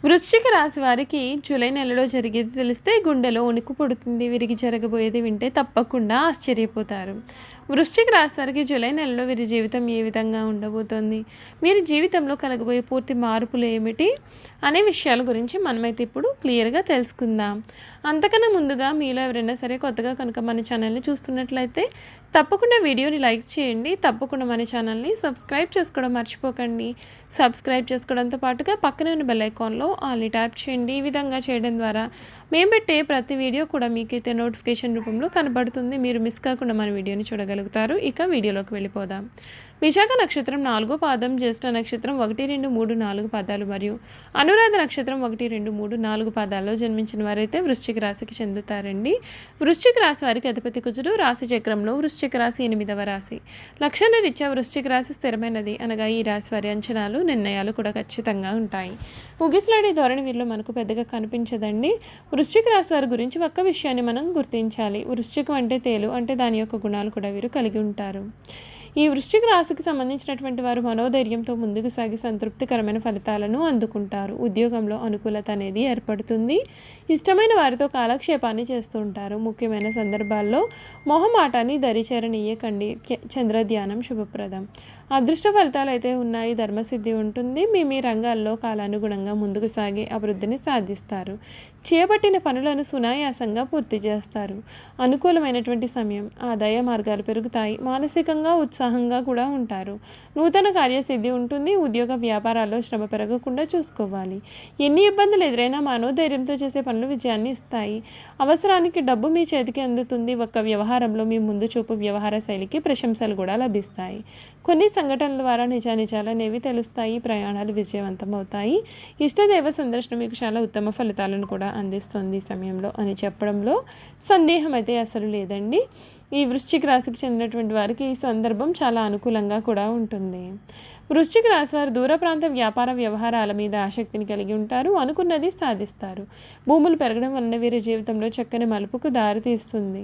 వృశ్చిక రాశి వారికి జూలై నెలలో జరిగేది తెలిస్తే గుండెలో వణుకు పుడుతుంది. వీరికి జరగబోయేది వింటే తప్పకుండా ఆశ్చర్యపోతారు. వృశ్చిక రాశి వారికి జూలై నెలలో వీరి జీవితం ఏ విధంగా ఉండబోతోంది, వీరి జీవితంలో కలగబోయే పూర్తి మార్పులు ఏమిటి అనే విషయాల గురించి మనమైతే ఇప్పుడు క్లియర్గా తెలుసుకుందాం. అంతకన్నా ముందుగా మీలో ఎవరైనా సరే కొత్తగా కనుక మన ఛానల్ని చూస్తున్నట్లయితే తప్పకుండా వీడియోని లైక్ చేయండి. తప్పకుండా మన ఛానల్ని సబ్స్క్రైబ్ చేసుకోవడం మర్చిపోకండి. సబ్స్క్రైబ్ చేసుకోవడంతో పాటుగా పక్కనే ఉన్న బెల్ ఐకాన్లో ఆల్ని ట్యాప్ చేయండి. ఈ విధంగా చేయడం ద్వారా మేము పెట్టే ప్రతి వీడియో కూడా మీకైతే నోటిఫికేషన్ రూపంలో కనబడుతుంది. మీరు మిస్ కాకుండా మన వీడియోని చూడగలుగుతారు. ఇక వీడియోలోకి వెళ్ళిపోదాం. విశాఖ నక్షత్రం 4వ పాదం, జ్యేష్ఠ నక్షత్రం 1, 2, 3, 4 పాదాలు మరియు అనురాధ నక్షత్రం 1, 2, 3, 4 పాదాల్లో జన్మించిన వారైతే వృశ్చిక రాశికి చెందుతారండి. వృశ్చిక రాశి వారికి అధిపతి కుజుడు. రాశి చక్రంలో వృశ్చిక రాశి 8వ రాశి. లక్షణ రీత్యా వృశ్చిక రాశి స్థిరమైనది అనగా ఈ రాశి వారి అంచనాలు, నిర్ణయాలు కూడా ఖచ్చితంగా ఉంటాయి. ఊగిసలాడే ధోరణి వీరిలో మనకు పెద్దగా కనిపించదండి. వృశ్చిక రాశి వారి గురించి ఒక్క విషయాన్ని మనం గుర్తించాలి. వృశ్చికం అంటే తేలు, అంటే దాని యొక్క గుణాలు కూడా వీరు కలిగి ఉంటారు. ఈ వృశ్చిక రాశికి సంబంధించినటువంటి వారు మనోధైర్యంతో ముందుకు సాగి సంతృప్తికరమైన ఫలితాలను అందుకుంటారు. ఉద్యోగంలో అనుకూలత అనేది ఏర్పడుతుంది. ఇష్టమైన వారితో కాలక్షేపాన్ని చేస్తూ ఉంటారు. ముఖ్యమైన సందర్భాల్లో మొహమాటాన్ని దరిచేరనీయకండి. చంద్రధ్యానం శుభప్రదం. అదృష్ట ఫలితాలు అయితే ఉన్నాయి. ధర్మసిద్ధి ఉంటుంది. మీ రంగాల్లో కాలానుగుణంగా ముందుకు సాగి అభివృద్ధిని సాధిస్తారు. చేపట్టిన పనులను సునాయాసంగా పూర్తి చేస్తారు. అనుకూలమైనటువంటి సమయం. ఆదాయ మార్గాలు పెరుగుతాయి. మానసికంగా ఉత్సాహంగా కూడా ఉంటారు. నూతన కార్యసిద్ధి ఉంటుంది. ఉద్యోగ వ్యాపారాల్లో శ్రమ పెరగకుండా చూసుకోవాలి. ఎన్ని ఇబ్బందులు ఎదురైనా మనోధైర్యంతో చేసే పనులు విజయాన్ని ఇస్తాయి. అవసరానికి డబ్బు మీ చేతికి అందుతుంది. ఒక్క వ్యవహారంలో మీ ముందు చూపు వ్యవహార శైలికి ప్రశంసలు కూడా లభిస్తాయి. కొన్ని సంఘటనల ద్వారా నిజానిజాలు అనేవి తెలుస్తాయి. ప్రయాణాలు విజయవంతం అవుతాయి. ఇష్టదైవ సందర్శన మీకు చాలా ఉత్తమ ఫలితాలను కూడా అందిస్తుంది ఈ సమయంలో అని చెప్పడంలో సందేహం అయితే అసలు లేదండి. ఈ వృశ్చిక రాశికి చెందినటువంటి వారికి ఈ సందర్భం చాలా అనుకూలంగా కూడా ఉంటుంది. వృశ్చిక రాశి వారు దూర ప్రాంత వ్యాపార వ్యవహారాల మీద ఆసక్తిని కలిగి ఉంటారు. అనుకున్నది సాధిస్తారు. భూములు పెరగడం వలన వీరి జీవితంలో చక్కని మలుపుకు దారితీస్తుంది.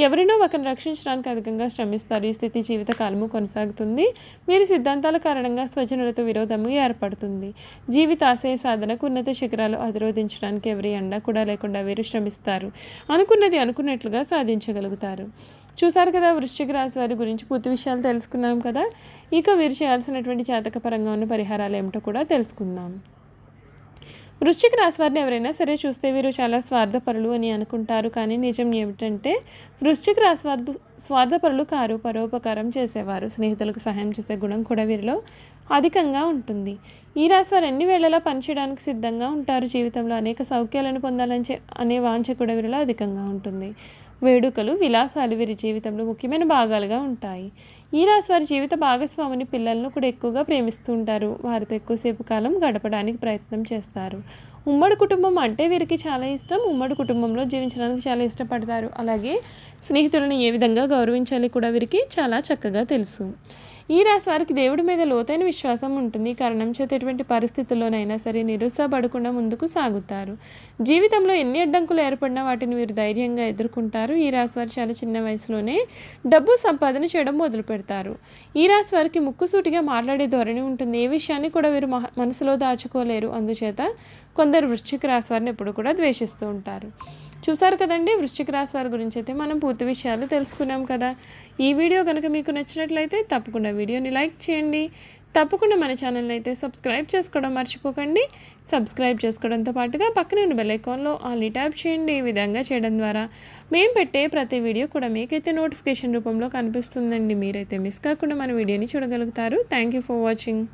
ఎవరినో ఒకరిని రక్షించడానికి అధికంగా శ్రమిస్తారు. ఈ స్థితి జీవితకాలము కొనసాగుతుంది. వీరి సిద్ధాంతాల కారణంగా స్వజనులతో విరోధము ఏర్పడుతుంది. జీవితాశయ సాధనకు ఉన్నత శిఖరాలు అధిరోధించడానికి ఎవరి అండ కూడా లేకుండా వీరు శ్రమిస్తారు. అనుకున్నది అనుకున్నట్లుగా సాధించగలుగుతారు. చూసారు కదా, వృశ్చిక రాశి వారి గురించి పూర్తి విషయాలు తెలుసుకున్నాం కదా. ఇక వీరు చేయాల్సినటువంటి జాతకపరంగా ఉన్న పరిహారాలు ఏమిటో కూడా తెలుసుకుందాం. వృశ్చిక రాశి వారిని ఎవరైనా సరే చూస్తే వీరు చాలా స్వార్థపరులు అని అనుకుంటారు. కానీ నిజం ఏమిటంటే వృశ్చిక రాశి వారు స్వార్థపరులు కారు. పరోపకారం చేసేవారు. స్నేహితులకు సహాయం చేసే గుణం కూడా వీరిలో అధికంగా ఉంటుంది. ఈ రాశి వారు ఎన్ని వేళలా పనిచేయడానికి సిద్ధంగా ఉంటారు. జీవితంలో అనేక సౌఖ్యాలను పొందాలని అనే వాంఛ కూడా వీరిలో అధికంగా ఉంటుంది. వేడుకలు, విలాసాలు వీరి జీవితంలో ముఖ్యమైన భాగాలుగా ఉంటాయి. ఈ రాశి వారి జీవిత భాగస్వామిని, పిల్లలను కూడా ఎక్కువగా ప్రేమిస్తూ ఉంటారు. వారితో ఎక్కువసేపు కాలం గడపడానికి ప్రయత్నం చేస్తారు. ఉమ్మడి కుటుంబం అంటే వీరికి చాలా ఇష్టం. ఉమ్మడి కుటుంబంలో జీవించడానికి చాలా ఇష్టపడతారు. అలాగే స్నేహితులను ఏ విధంగా గౌరవించాలి కూడా వీరికి చాలా చక్కగా తెలుసు. ఈ రాశి వారికి దేవుడి మీద లోతైన విశ్వాసం ఉంటుంది. కారణం చేత ఎటువంటి పరిస్థితుల్లోనైనా సరే నిరుత్సాహపడకుండా ముందుకు సాగుతారు. జీవితంలో ఎన్ని అడ్డంకులు ఏర్పడినా వాటిని వీరు ధైర్యంగా ఎదుర్కొంటారు. ఈ రాశి వారు చాలా చిన్న వయసులోనే డబ్బు సంపాదన చేయడం మొదలు పెడతారు. ఈ రాశి వారికి ముక్కుసూటిగా మాట్లాడే ధోరణి ఉంటుంది. ఏ విషయాన్ని కూడా వీరు మనసులో దాచుకోలేరు. అందుచేత కొందరు వృశ్చిక రాశి వారిని ఎప్పుడు కూడా ద్వేషిస్తూ ఉంటారు. చూసారు కదండి, వృశ్చిక రాశి వారి గురించి అయితే మనం పూర్తి విషయాలు తెలుసుకున్నాం కదా. ఈ వీడియో కనుక మీకు నచ్చినట్లయితే తప్పకుండా వీడియోని లైక్ చేయండి. తప్పకుండా మన ఛానల్ని అయితే సబ్స్క్రైబ్ చేసుకోవడం మర్చిపోకండి. సబ్స్క్రైబ్ చేసుకోవడంతో పాటుగా పక్కనే ఉన్న బెల్ ఐకాన్లో ఆల్ని ట్యాప్ చేయండి. ఈ విధంగా చేయడం ద్వారా మేము పెట్టే ప్రతి వీడియో కూడా మీకైతే నోటిఫికేషన్ రూపంలో కనిపిస్తుందండి. మీరైతే మిస్ కాకుండా మన వీడియోని చూడగలుగుతారు. Thank you for watching.